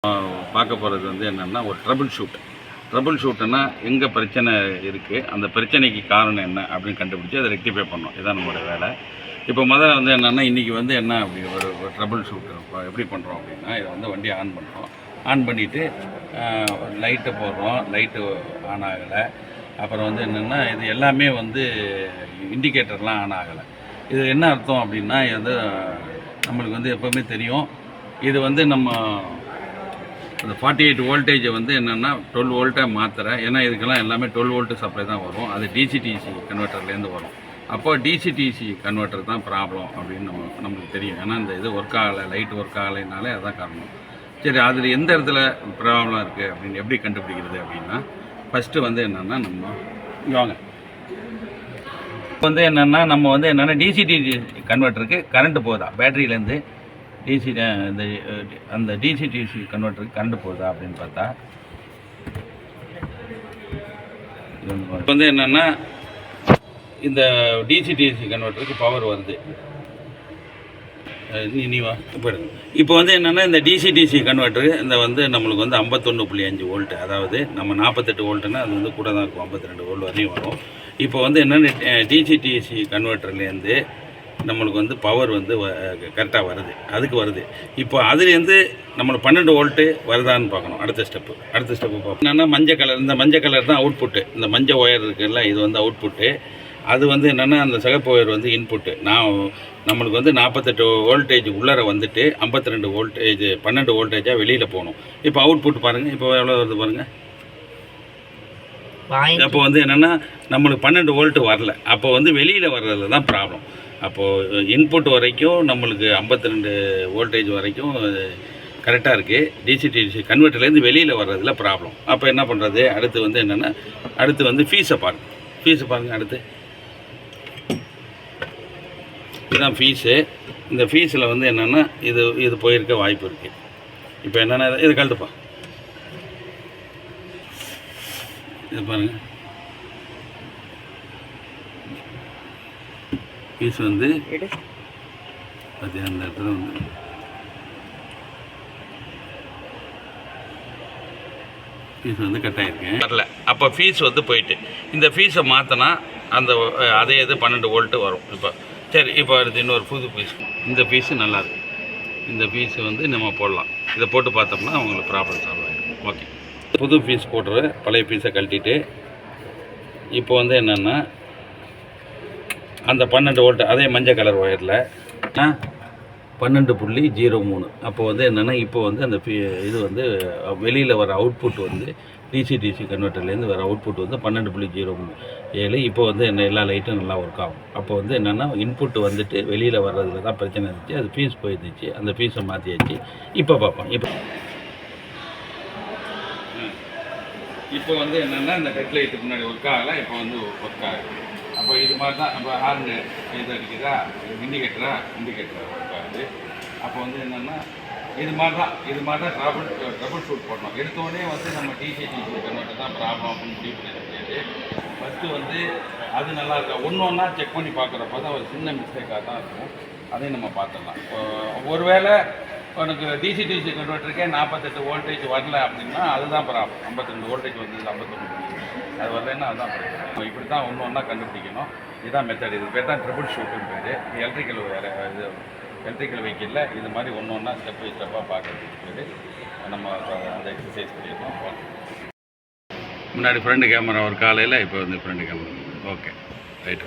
பார்க்க போகிறது வந்து என்னென்னா ஒரு ட்ரபுள் ஷூட்டுன்னா எங்கே பிரச்சனை இருக்குது, அந்த பிரச்சனைக்கு காரணம் என்ன அப்படின்னு கண்டுபிடிச்சி அதை ரெக்டிஃபை பண்ணோம். இதுதான் நம்மளோட வேலை. இப்போ முதல்ல வந்து என்னென்னா இன்றைக்கி வந்து என்ன அப்படி ஒரு ட்ரபுள் ஷூட்டு எப்படி பண்ணுறோம் அப்படின்னா, இதை வந்து வண்டியை ஆன் பண்ணுறோம். ஆன் பண்ணிவிட்டு லைட்டை போடுறோம். லைட்டு ஆன் ஆகலை. அப்புறம் வந்து என்னென்னா இது எல்லாமே வந்து இண்டிகேட்டர்லாம் ஆன் ஆகலை. இது என்ன அர்த்தம் அப்படின்னா, இது வந்து நம்மளுக்கு வந்து எப்போவுமே தெரியும். இது வந்து நம்ம அந்த 48 வோல்டேஜை வந்து என்னென்னா 12 வோல்ட்டாக மாற்றுறேன். ஏன்னா இதுக்கெல்லாம் எல்லாமே 12 வோல்ட்டு சப்ளை தான் வரும். அது டிசி கன்வெர்ட்டர்லேருந்து வரும். அப்போ டிசி கன்வெர்ட்டர் தான் ப்ராப்ளம் அப்படின்னு நம்மளுக்கு தெரியும். ஏன்னா இந்த இது ஒர்க் ஆகலை, லைட் ஒர்க் ஆகலைனாலே அதுதான் காரணம். சரி, அதில் எந்த இடத்துல ப்ராப்ளம் இருக்குது அப்படின்னு எப்படி கண்டுபிடிக்கிறது அப்படின்னா, ஃபஸ்ட்டு வந்து என்னென்னா நம்ம இங்கே வாங்க. இப்போ வந்து என்னென்னா நம்ம வந்து என்னென்னா டிசி கன்வெர்ட்டருக்கு கரண்ட்டு போகுதா, பேட்டரியிலேருந்து டிசி இந்த அந்த டிசி கன்வெர்ட்டருக்கு கரண்ட் போகுதா அப்படின்னு பார்த்தா, இப்போ வந்து என்னென்னா இந்த டிசி கன்வெர்ட்டருக்கு பவர் வருது. நீ வா இப்போ வந்து என்னென்னா இந்த டிசி கன்வெர்ட்டரு இந்த வந்து நம்மளுக்கு வந்து 51.5 வோல்ட்டு, அதாவது நம்ம 48 வோல்ட்டுன்னா அது வந்து கூட தான் இருக்கும், 52 வோல்ட் வரையும் வரும். இப்போ வந்து என்னென்னா டிசி கன்வெர்ட்டர்லேருந்து நம்மளுக்கு வந்து பவர் வந்து கரெக்டாக வருது, அதுக்கு வருது. இப்போ அதுலேருந்து நம்மளுக்கு 12 வோல்ட்டு வருதான்னு பார்க்கணும். அடுத்த ஸ்டெப்பு பார்ப்போம். என்னென்னா இந்த மஞ்சள் கலர் தான் அவுட்புட்டு. இந்த மஞ்சள் ஒயர் இருக்குல்ல, இது வந்து அவுட்புட்டு. அது வந்து என்னென்னா அந்த சிகப்பு ஒயர் வந்து இன்புட்டு. நம்மளுக்கு வந்து 48 வோல்டேஜ் உள்ளார வந்துட்டு 52 வோல்டேஜ் 12 வோல்டேஜாக வெளியில் போகணும். இப்போ அவுட்புட் பாருங்கள், இப்போ எவ்வளோ வருது பாருங்கள். அப்போ வந்து என்னென்னா நம்மளுக்கு 12 வோல்ட்டு வரல. அப்போ வந்து வெளியில் வர்றதுல தான் ப்ராப்ளம். அப்போது இன்புட் வரைக்கும் நம்மளுக்கு 52 வோல்டேஜ் வரைக்கும் கரெக்டாக இருக்குது. டிசி கன்வெர்ட்டர்லேருந்து வெளியில் வர்றதுல ப்ராப்ளம். அப்போ என்ன பண்ணுறது, அடுத்து வந்து என்னென்னா அடுத்து வந்து ஃபீஸை பாருங்கள். அடுத்து இதுதான் ஃபீஸு. இந்த ஃபீஸில் வந்து என்னென்னா இது போயிருக்க வாய்ப்பு இருக்குது. இப்போ என்னென்னா இது கழுத்துப்பா, இது பாருங்கள். ஃபீஸ் வந்து அது அந்த இடத்துல வந்து ஃபீஸ் வந்து கட் ஆகிருக்கேன் வரல. அப்போ ஃபீஸ் வந்து போயிட்டு இந்த ஃபீஸை மாற்றினா அதே இது 12 வோல்ட்டு வரும். இப்போ சரி, இப்போ அடுத்து இன்னொரு புது ஃபீஸ். இந்த ஃபீஸு நல்லாயிருக்கு. இந்த ஃபீஸு வந்து நம்ம போடலாம். இதை போட்டு பார்த்தோம்னா அவங்களுக்கு ப்ராப்ளம் சால்வ் ஆகிடும். ஓகே, புது ஃபீஸ் போடுற பழைய ஃபீஸை கழட்டிட்டு இப்போ வந்து என்னென்னா அந்த 12 வோல்ட்டு அதே மஞ்சள் கலர் ஒயரில் 12.03. அப்போ வந்து என்னென்னா இப்போ வந்து அந்த இது வந்து வெளியில் வர அவுட்புட் வந்து டிசி கன்வெர்ட்டர்லேருந்து வர அவுட்புட் வந்து 12.07. இப்போ வந்து எல்லா லைட்டும் நல்லா ஒர்க் ஆகும். அப்போ வந்து என்னென்னா இன்புட் வந்துட்டு வெளியில் வர்றதுல தான் பிரச்சனை இருந்துச்சு. அது ஃபீஸ் போயிருந்துச்சு. அந்த ஃபீஸை மாற்றியாச்சு. இப்போ பார்ப்போம். இப்போ வந்து என்னென்னா இந்த ஹெட் லைட்டுக்கு முன்னாடி ஒர்க் ஆகலை, இப்போ வந்து ஒர்க் ஆகுது. அப்போ இது மாதிரி தான் நம்ம ஹார்னு இது அடிக்குதா, இண்டிகேட்டரா ஒர்க் ஆகுது. அப்போ வந்து என்னென்னா இது மாதிரி தான் ட்ரபுள் ஷூட் பண்ணணும். எடுத்தோடனே வந்து நம்ம டிசி கன்வெர்ட்டர் தான் ப்ராப்ளம் அப்படின்னு முடிவு பண்ண முடியாது. ஃபஸ்ட்டு வந்து அது நல்லா இருக்கா ஒன்றா செக் பண்ணி பார்க்குறப்ப தான் ஒரு சின்ன மிஸ்டேக்காக தான் இருக்கும். அதையும் நம்ம பார்த்துடலாம். ஒருவேளை உனக்கு டிசி கன்வெர்ட்டருக்கே 48 வோல்டேஜ் வரல அப்படின்னா அதுதான் ப்ராப்ளம். 52 வோல்டேஜ் வந்து 51 அது வரலன்னா அதுதான் பிரச்சனை. இப்படி தான் ஒன்றா கண்டுபிடிக்கணும். இதுதான் மெத்தட். இது பேர் தான் ட்ரிபிள் ஷூட்டுன்னு பேர். எலக்ட்ரிக்கல் வெஹிக்கிளில் இது மாதிரி ஒன்றா ஸ்டெப் பை ஸ்டெப்பாக பார்க்குறதுக்கு பேர் நம்ம அந்த எக்ஸசைஸ் பண்ணியிருக்கோம். முன்னாடி ஃப்ரண்ட் கேமரா ஒரு காலையில், இப்போ வந்து ஃப்ரண்ட் கேமரா. Okay, right.